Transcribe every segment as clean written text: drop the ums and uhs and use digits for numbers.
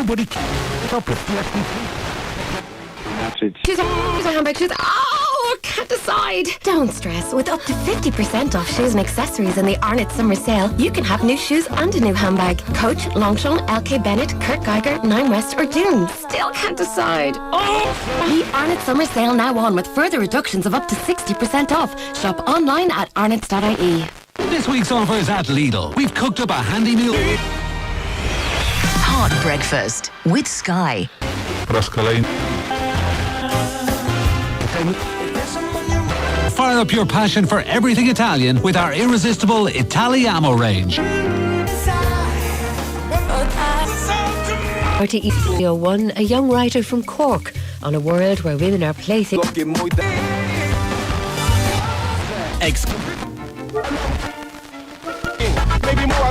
nobody up with Shoes, handbag, shoes. Oh, can't decide. Don't stress. With up to 50% off shoes and accessories in the Arnott Summer Sale, you can have new shoes and a new handbag. Coach, Longchamp, LK Bennett, Kurt Geiger, Nine West or Dune. Still can't decide. Oh! The Arnott Summer Sale now on with further reductions of up to 60% off. Shop online at arnotts.ie. This week's offers at Lidl. We've cooked up a handy meal. Hot breakfast with Sky. Fire up your passion for everything Italian with our irresistible Italiamo range. RTE Studio 1, a young writer from Cork, on a world where women are playthings. Maybe more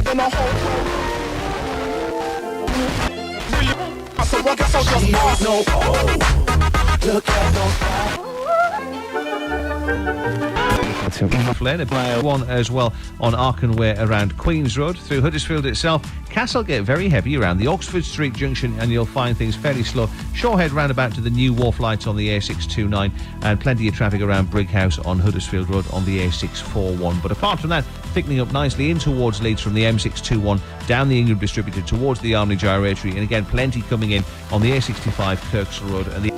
than a whole. Look at one as well on Arkenway around Queen's Road through Huddersfield itself. Castlegate very heavy around the Oxford Street junction, and you'll find things fairly slow. Shorehead roundabout to the new wharf lights on the A629, and plenty of traffic around Brighouse on Huddersfield Road on the A641. But apart from that, thickening up nicely in towards Leeds from the M621 down the Ingram Distributor towards the Armley Gyratory, and again plenty coming in on the A65 Kirksall Road and the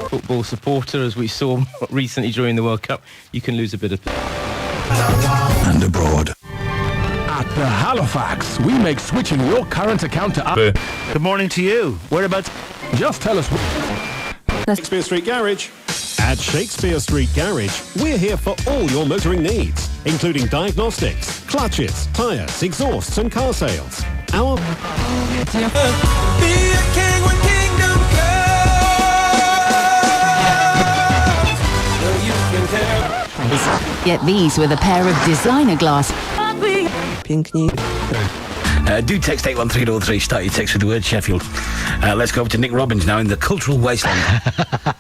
football supporter, as we saw recently during the World Cup, you can lose a bit of... and abroad. At the Halifax, we make switching your current account to... Good morning to you. Whereabouts? Just tell us... Shakespeare Street Garage. At Shakespeare Street Garage, we're here for all your motoring needs, including diagnostics, clutches, tyres, exhausts and car sales. Our... Be a king when kingdom Get these with a pair of designer glass. Pięknie. Do text 81303, start your text with the word Sheffield. Let's go over to Nick Robbins now in the cultural wasteland.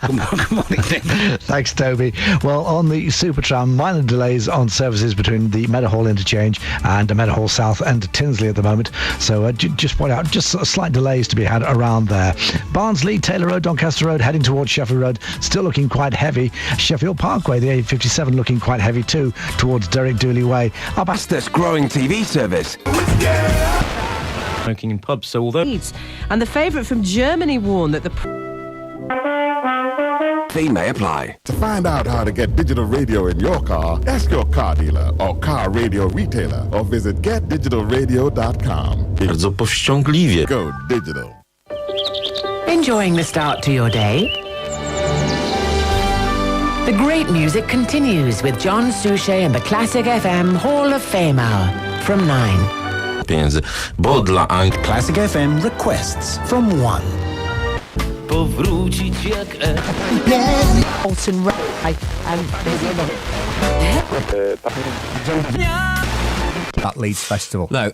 Good morning, Nick. Thanks, Toby. Well, on the Supertram, minor delays on services between the Meadowhall interchange and Meadowhall South and Tinsley at the moment. So just point out, just slight delays to be had around there. Barnsley, Taylor Road, Doncaster Road, heading towards Sheffield Road, still looking quite heavy. Sheffield Parkway, the A57, looking quite heavy too, towards Derek Dooley Way. Fastest growing TV service. Smoking in pubs, so although... And the favourite from Germany warned that the... Fee may apply. To find out how to get digital radio in your car, ask your car dealer or car radio retailer or visit getdigitalradio.com. Bardzo powściągliwie. Go digital. Enjoying the start to your day? The great music continues with John Suchet and the Classic FM Hall of Fame Hour from 9. Pieniędzy, bo dla Classic FM requests from 1. Powrócić jak that Leeds Festival. No,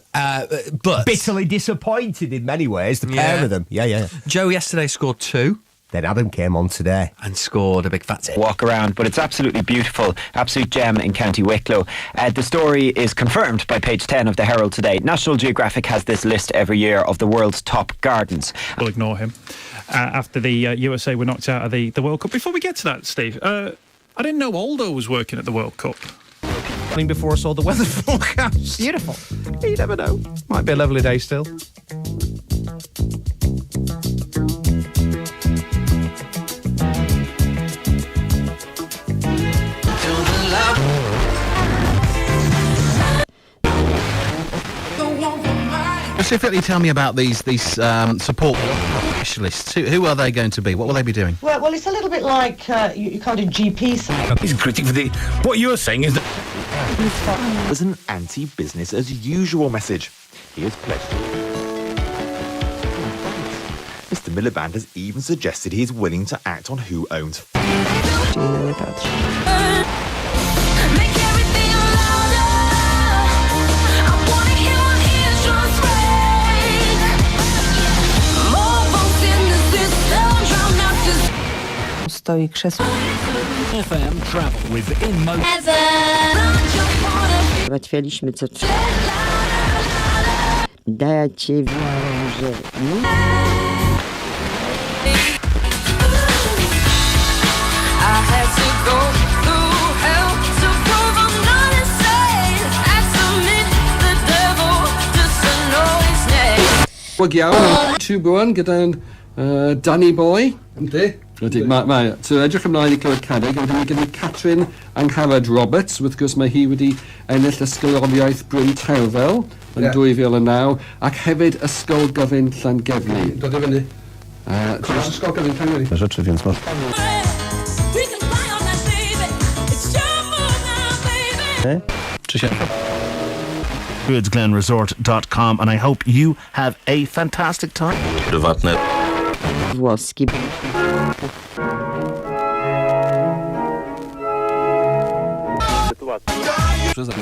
but bitterly disappointed in many ways, the pair of them. Yeah. Joe yesterday scored 2. Then Adam came on today and scored a big fat hit. Walk around, but it's absolutely beautiful. Absolute gem in County Wicklow. The story is confirmed by page 10 of the Herald today. National Geographic has this list every year of the world's top gardens. We'll ignore him after the USA were knocked out of the World Cup. Before we get to that, Steve, I didn't know Aldo was working at the World Cup. Before I saw the weather forecast. Beautiful. You never know. Might be a lovely day still. Specifically, tell me about these support specialists. Who are they going to be? What will they be doing? Well, it's a little bit like you can't do GP side. He's a critic for the... What you're saying is that... There's an anti-business as usual message. Here's pledged. Mr. Miliband has even suggested he is willing to act on who owns... Stoi krzesło. FM travel with InMotion. Załatwialiśmy co trzeba. Dajcie że... Wagiaw, tu bwan gyda'n Danny Boy. Yndi. Rydych, mae. So edrych ymlaen I clywed cadeg, a wedyn gyda Catrin Angharad Roberts, wrth gwrs mae hi wedi ennill ysgoloriaeth Bryn Terfel yn 2009, ac hefyd ysgol gyfun Llangefni. Dod I fyny. Ysgol gyfun Llangefni. Rzeczy, więc no. Czy się... GoodsGlenResort.com, and I hope you have a fantastic time. Prywatne. Włoski.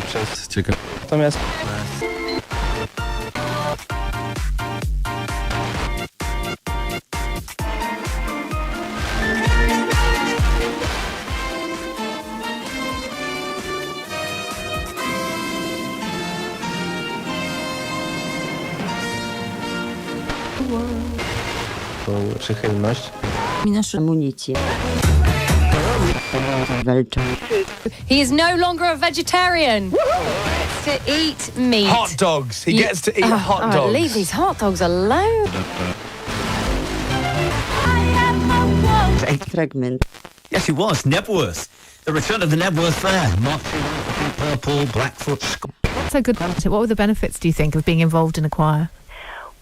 Przez ciekawe. Natomiast... Przychylność. Amunicję. Walczą. He is no longer a vegetarian. He gets to eat meat. Hot dogs. He gets to eat hot dogs. Leave these hot dogs alone. Fragment. Yes, he was. Nebworth. The return of the Nebworth Fair. Purple, Blackfoot. What's so good about it? What were the benefits, do you think, of being involved in a choir?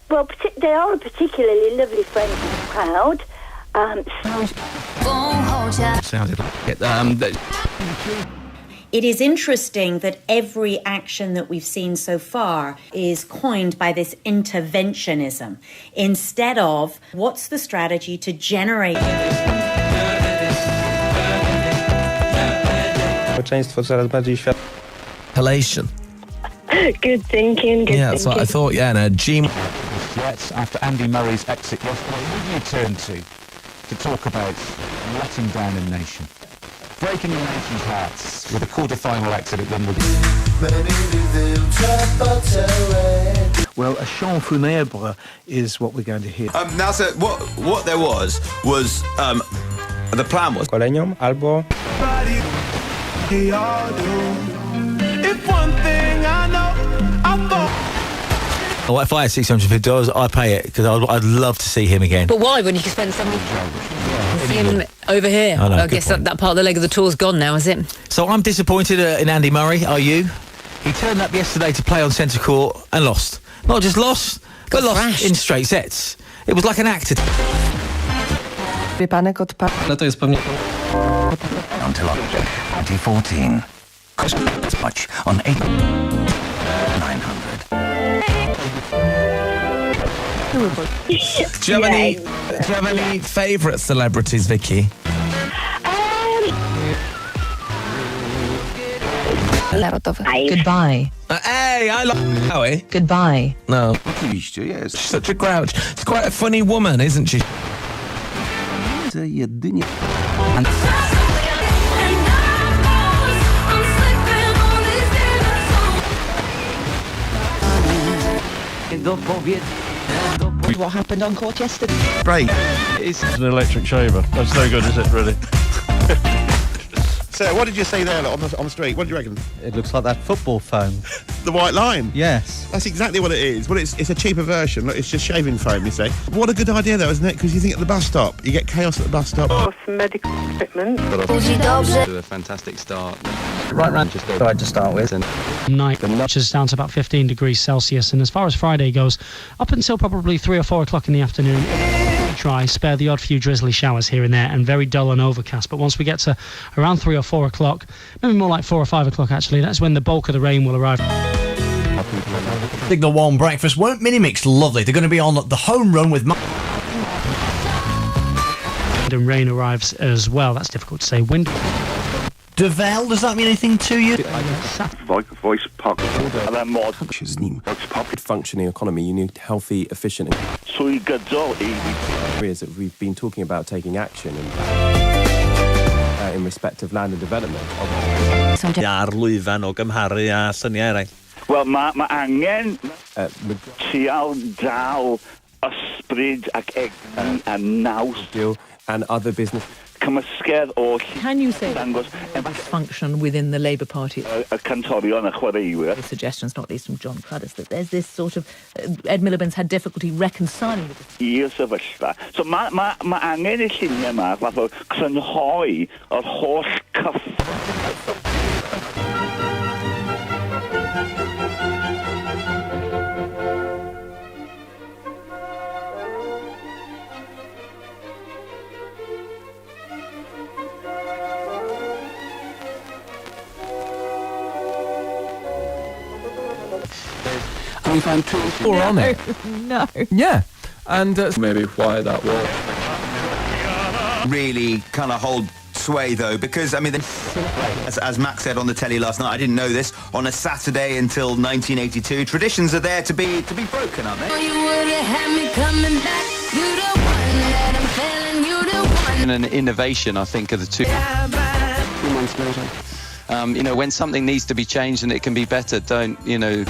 Well, they are a particularly lovely friendly crowd. Sounded like it. It is interesting that every action that we've seen so far is coined by this interventionism instead of what's the strategy to generate... Społeczeństwo coraz bardziej Halation. Good thinking, good yeah, that's thinking. what I thought, yeah, and a G... Yes, after Andy Murray's exit yesterday, who do you turn to talk about letting down a nation? Breaking the nation's hearts with a quarter-final exit at Wimbledon. Well, a chant funèbre is what we're going to hear. Now, so what there was the plan was... Kolejnią albo... If one thing I know, I thought... Well, if I had $650, I'd pay it, because I'd love to see him again. But why, when you can spend some... See him over here. I know, I guess that part of the leg of the tour's gone now, is it? So I'm disappointed in Andy Murray, are you? He turned up yesterday to play on centre court and lost. Not just lost, but lost in straight sets. It was like an actor. Ale to jest pewnie... Until 2014. Christmas much on 8... 900. Do you have any favourite celebrities, Vicky? Goodbye. Hey, I like Howie. Goodbye. No. Oczywiście jest. She's such a grouch. She's quite a funny woman, isn't she? Jedynie... What happened on court yesterday? Great. It's an electric shaver. That's no good, is it, really? So, what did you say there on the street? What do you reckon? It looks like that football foam. The white line? Yes. That's exactly what it is. Well, it's a cheaper version. Look, it's just shaving foam, you say. What a good idea, though, isn't it? Because you think at the bus stop, you get chaos at the bus stop. Some medical equipment. To a fantastic start. Right round just tried to start with. Night temperatures down to about 15 degrees Celsius, and as far as Friday goes, up until probably 3 or 4 o'clock in the afternoon, dry, spare the odd few drizzly showers here and there, and very dull and overcast. But once we get to around 3 or 4 o'clock, maybe more like 4 or 5 o'clock actually, that's when the bulk of the rain will arrive. Signal 1 breakfast won't mini-mix lovely. They're going to be on the home run with... And rain arrives as well. That's difficult to say. Wind... Devel, does that mean anything to you? Voice pop. Functioning economy, you need healthy, efficient areas that we've been talking about taking action. And in respect of land and development. Ar lwyfan o gymharu a syniau eraill. Wel, mae angen trial dal ysbryd ac egni a naws. And other business. Cymysgedd o... Can you say dysfunction within the Labour Party? Y cantorion a chwaraewyr. The suggestions, not least from John Cruddas, that there's this sort of... Ed Miliband's had difficulty reconciling with this. I'r sefyllfa. So mae angen y lluniau yma fath o crynhoi o'r holl And we found 2 or on it. No. Yeah. And maybe why that was. Really kind of hold sway though, because I mean, as Max said on the telly last night, I didn't know this, on a Saturday until 1982, traditions are there to be broken, aren't they? And an innovation, I think, are the two. 2 months later. You know, when something needs to be changed and it can be better, don't, you know...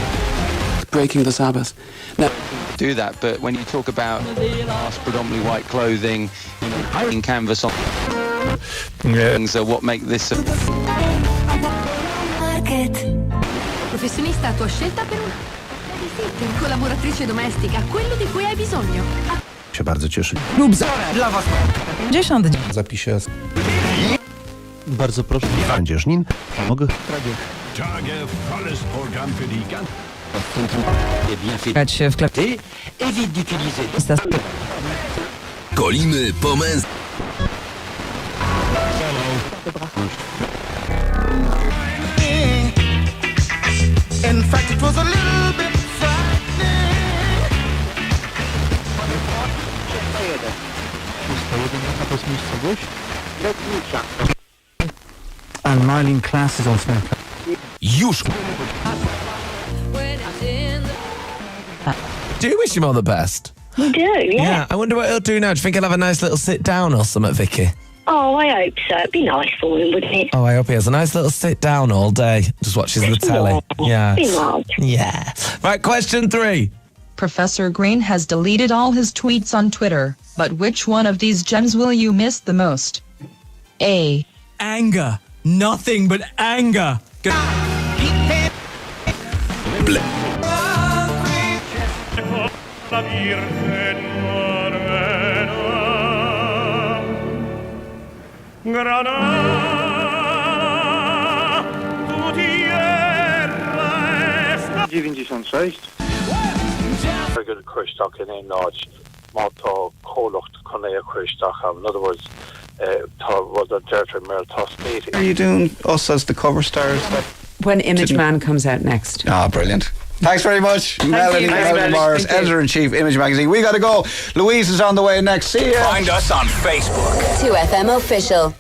Breaking the Sabbath. Now, do that, but when you talk about predominantly white clothing, you know, hanging canvas on things are what make this Professionista a tua scelta per una collaboratrice domestica, quello di cui hai bisogno. Się bardzo cieszy. Dla was. 50. Zapiszę. Bardzo proszę. Będziesz nin. Mogę? Tage volles Programm für die ganze... W sklepie. Évite d'utiliser. Golimy po męsku. In fact, it was a little bit And Marlene Class is also in. Już. Do you wish him all the best? We do, yeah. I wonder what he'll do now. Do you think he'll have a nice little sit down or something, Vicky? Oh, I hope so. It'd be nice for him, wouldn't it? Oh, I hope he has a nice little sit down all day. Just watches the telly. Yeah. Be nice. Yeah. Right, question 3. Professor Green has deleted all his tweets on Twitter, but which one of these gems will you miss the most? A. Anger. Nothing but anger. Good Christach in a notch, Malto, Kolocht, Conea Christach. In other words, was a Gertrude Merle Tostate. Are you doing us as the cover stars? When Image Man comes out next. Ah, brilliant. Thanks very much, Melanie Morris, Editor-in-Chief, Image Magazine. We got to go. Louise is on the way next. See ya. Find us on Facebook. 2FM Official.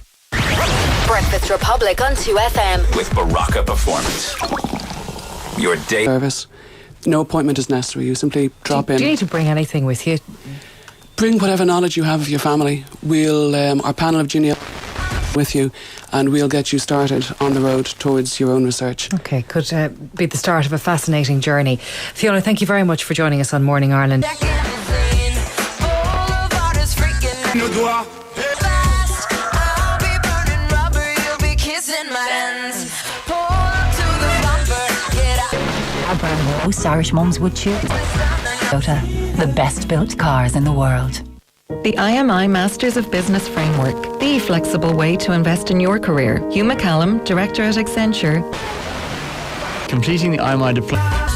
Breakfast Republic on 2FM. With Baraka Performance. Your day service. No appointment is necessary. You simply drop in. Do you need to bring anything with you? Bring whatever knowledge you have of your family. We'll, our panel of junior with you, and we'll get you started on the road towards your own research. Okay, could be the start of a fascinating journey. Fiona, thank you very much for joining us on Morning Ireland. Most Irish mums would choose Toyota, the best built cars in the world. The IMI Masters of Business Framework, the flexible way to invest in your career. Hugh McCallum, Director at Accenture. Completing the IMI diploma.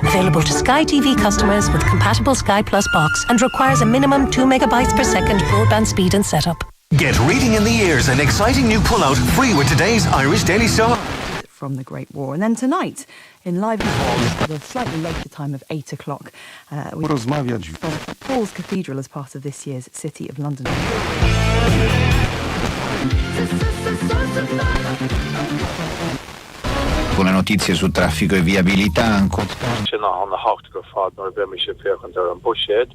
Available to Sky TV customers with compatible Sky Plus box and requires a minimum 2 megabytes per second broadband speed and setup. Get reading in the ears, an exciting new pullout free with today's Irish Daily Star. From the Great War. And then tonight, in live at a slightly later time of 8 o'clock, we from Paul's Cathedral as part of this year's City of London. sulle notizie su traffico e viabilità ancora. Sin an na hacht go fad nor be mi se féchan ar an bushéad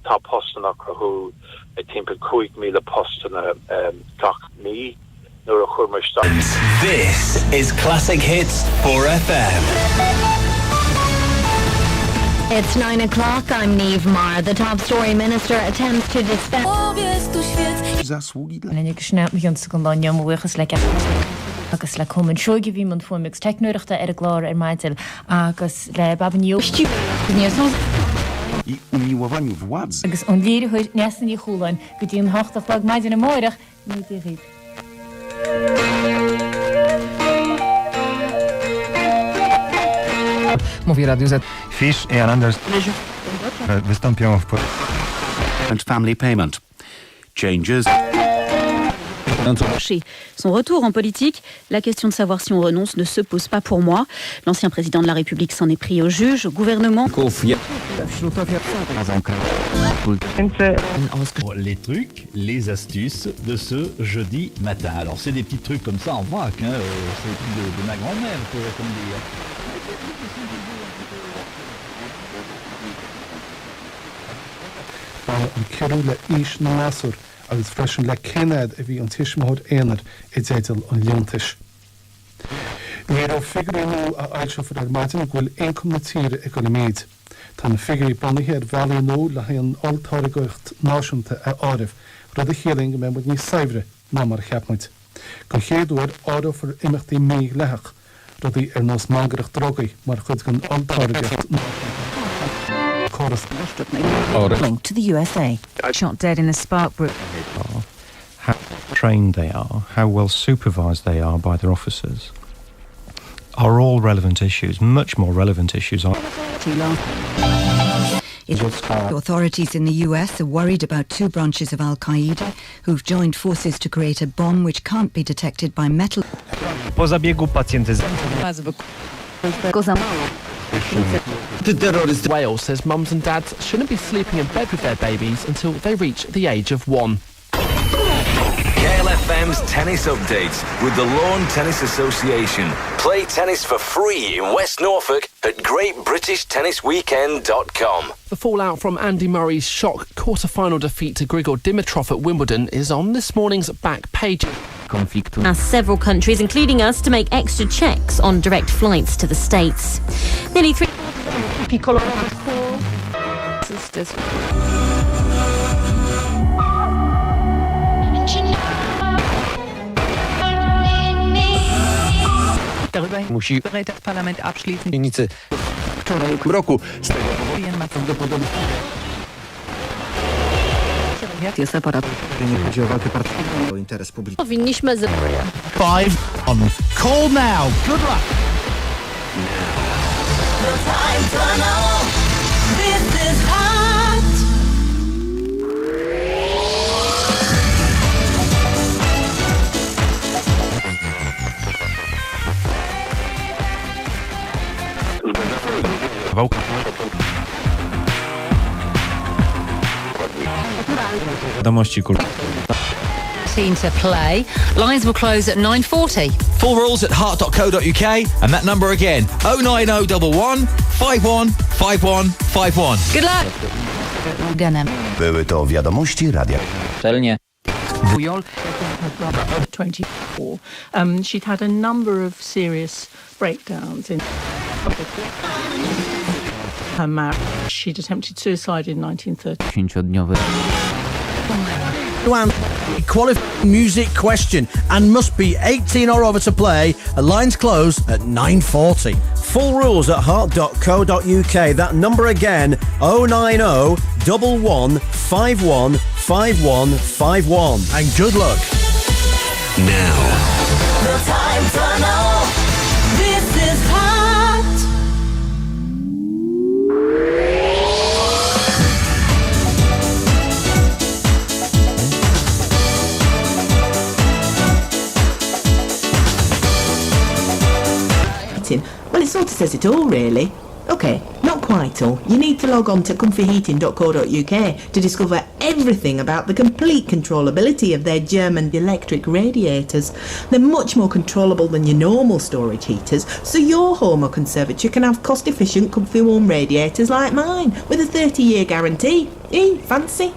tá postna chu I think 5,000 postna gach ní nuair a chur sta. This is Classic Hits 4FM. It's 9 o'clock. I'm Niamh Maher. The top story: minister attempts to dispel. Agus le cumann seoige bhí man fuamix technúireachta ar a glár ar maidill agus le babaniu I umiłowaniu władzy. agus an líir chuid nesan í chúlainn go dtíon 8 flag maidill na móireach ní dí. Mówi Radio Z. Fish et Anders wystąpią w And family payment. Changes. Son retour en politique, la question de savoir si on renonce ne se pose pas pour moi. L'ancien président de la République s'en est pris au juge, au gouvernement. Les trucs, les astuces de ce jeudi matin. Alors c'est des petits trucs comme ça en vrac, hein, c'est des trucs de ma grand-mère, comme dire. agus freisin le cinad a bhí an tiismód éanaad I déidil an leontais. Ní ó figurí a ailseofa ar maitin ghfuil incom na tíre ag go na méid. Tá na figurí bunathe ar bhealaí nó le haon altáirigócht náisiúnta a áibh, rud a chéling me bud ní saibhre ná mar cheapmaid. Go chéadúir áireofar imachtaí mí lethach, rudaí ar nás mágaraach drogaí mar chud gan altáirigócht linked to the USA. Shot dead in a spark brook. how trained they are, how well supervised they are by their officers, are all relevant issues, much more relevant issues. Authorities in the US are worried about 2 branches of Al-Qaeda who've joined forces to create a bomb which can't be detected by metal. Po zabiegu pacjent The terrorist Wales says mums and dads shouldn't be sleeping in bed with their babies until they reach the age of 1. KLFM's tennis updates with the Lawn Tennis Association. Play tennis for free in West Norfolk at GreatBritishTennisWeekend.com. The fallout from Andy Murray's shock quarter-final defeat to Grigor Dimitrov at Wimbledon is on this morning's back page. Asked several countries, including us, to make extra checks on direct flights to the States. Nearly 3 sisters. Musi parlament abschließen. Dzielnicy wczoraj roku z tego powodu nie chodzi o walkę partyjną, o interes publiczny. Powinniśmy 5 on. Call now. Good luck. This is hot. Wiadomości To play. Lines will close at 9:40. Full rules at heart.co.uk and that number again 09011 51 51 51. Good luck. Były to wiadomości radia. Celnie. 24. She'd had a number of serious breakdowns in her marriage. She'd attempted suicide in 1930. 5-dniowy. Qualifying music question and must be 18 or over to play. Lines close at 9:40. Full rules at heart.co.uk. That number again 090 11 51 51 51. And good luck. Now. The time to know. This is hot. Well, it sort of says it all, really. OK, not quite all. You need to log on to comfyheating.co.uk to discover everything about the complete controllability of their German electric radiators. They're much more controllable than your normal storage heaters, so your home or conservatory can have cost-efficient, comfy warm radiators like mine, with a 30-year guarantee. Fancy?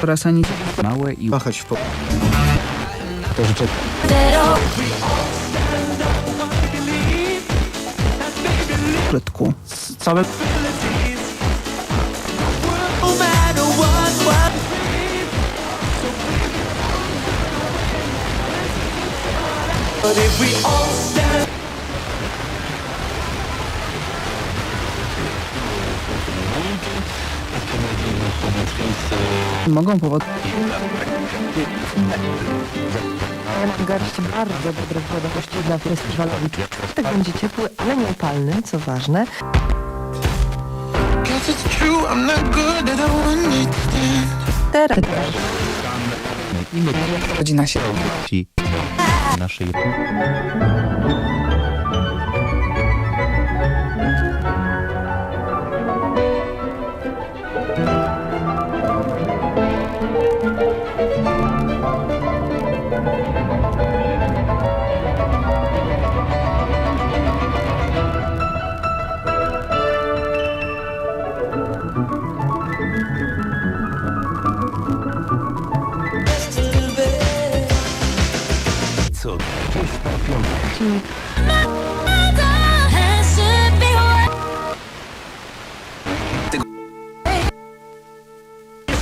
Oraz ani małe i wahać w to życzę. Kletku. Całe... Mogą powodować garść bardzo dobrych wiadomości dla festiwalowi. Tak będzie ciepły, ale nieupalny, co ważne. Teraz godzina się naszej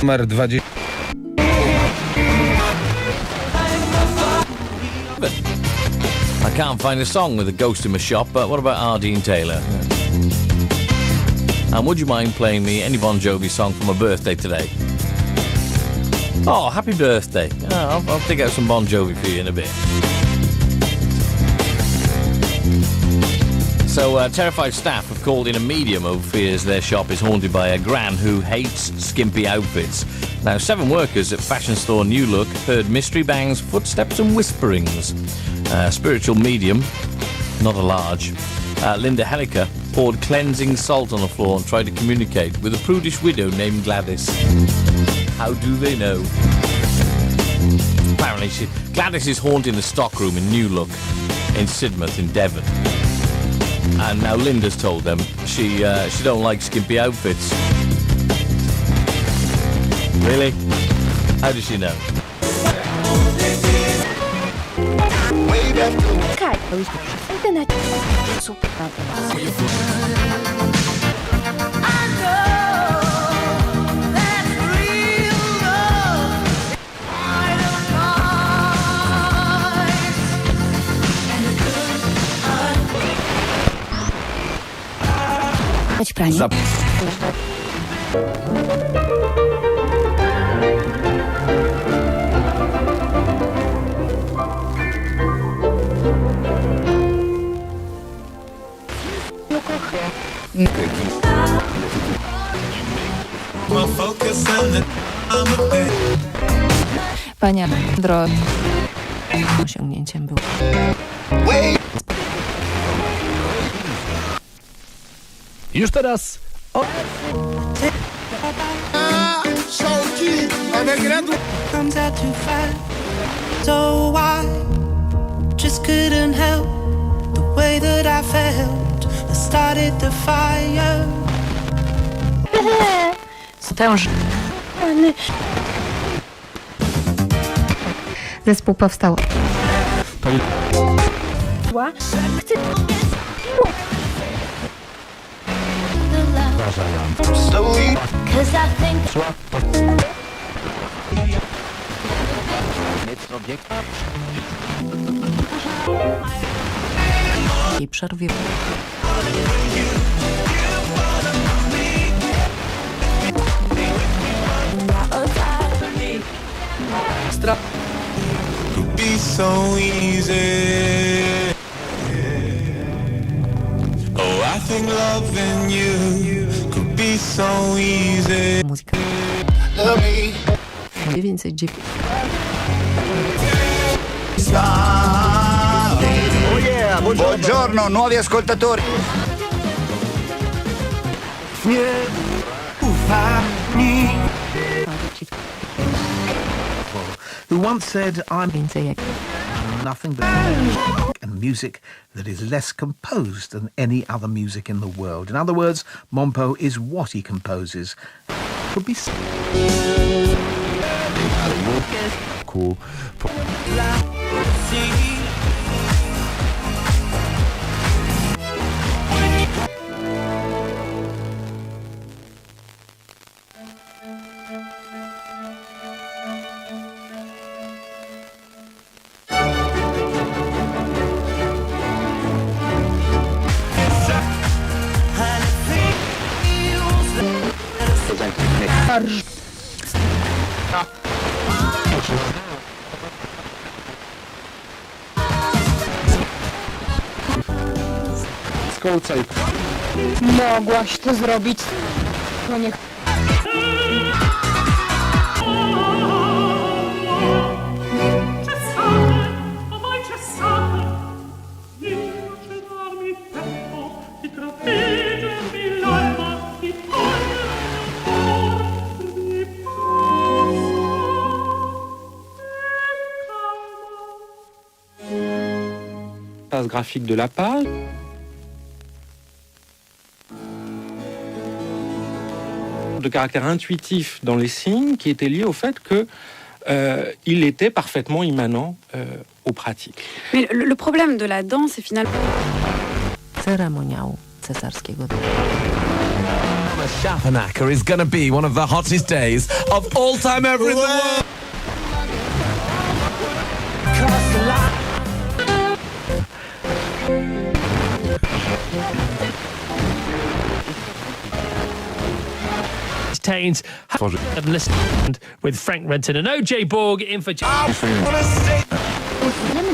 Numer 20. I can't find a song with a ghost in my shop, but what about Ardeen Taylor? And would you mind playing me any Bon Jovi song for my birthday today? Oh, happy birthday. Oh, I'll dig out some Bon Jovi for you in a bit. So, terrified staff have called in a medium who fears their shop is haunted by a gran who hates skimpy outfits. Now, 7 workers at fashion store New Look heard mystery bangs, footsteps and whisperings. Spiritual medium, not a large, Linda Helliker poured cleansing salt on the floor and tried to communicate with a prudish widow named Gladys. How do they know? Apparently, Gladys is haunting the stockroom in New Look in Sidmouth in Devon. And now Linda's told them she don't like skimpy outfits. Really? How does she know? Pranie. Panie Andro, osiągnięciem było. Już teraz comes out too fast, so I just couldn't help the way that I felt. I started the fire. Stęż. Zespół powstał. I przerwie. Could be so easy. Oh, I think loving you could be so easy. Muzyka. Love me. Buongiorno, nuovi ascoltatori. Who once said, I'm nothing but and music that is less composed than any other music in the world. In other words, Mompo is what he composes. Could be cool. Mogłaś to zrobić. No niech... Graphique de la page. De caractère intuitif dans les signes qui était lié au fait que il était parfaitement immanent aux pratiques. Mais le problème de la danse est finalement... Ceremoniał cesarskiego. Shapanaka is gonna be one of the hottest days of all time ever in the world. I've listened with Frank Renton and OJ Borg in for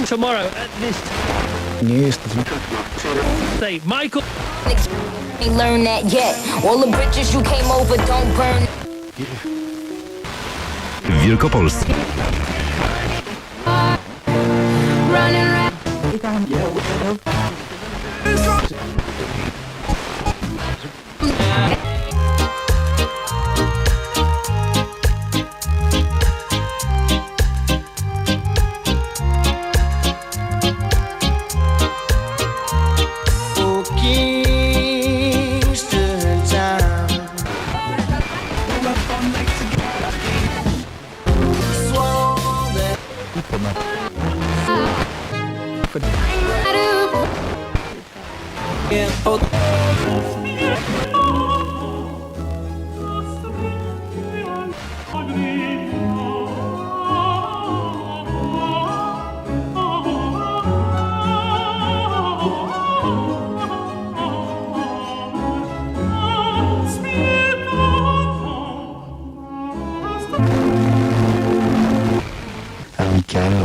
tomorrow at this say Michael Ain't learned that yet. All the bridges you came over don't burn. Wielkopolski.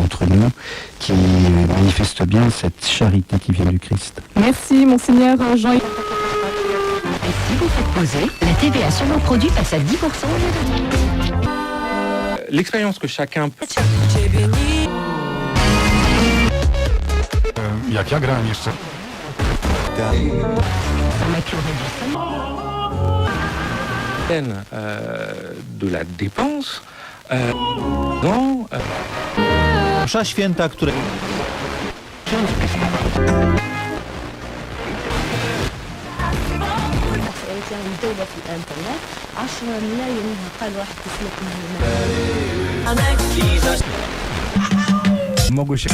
Entre nous, qui manifeste bien cette charité qui vient du Christ. Merci, Monseigneur Jean. Et si vous faites poser, la TVA sur vos produits passe à 10%. L'expérience que chacun peut... Jak ja grałem jeszcze? De la dépense dans... Msza święta, które... الدولة في الانترنت 10 ملايين قال واحد تسلك من Mogły się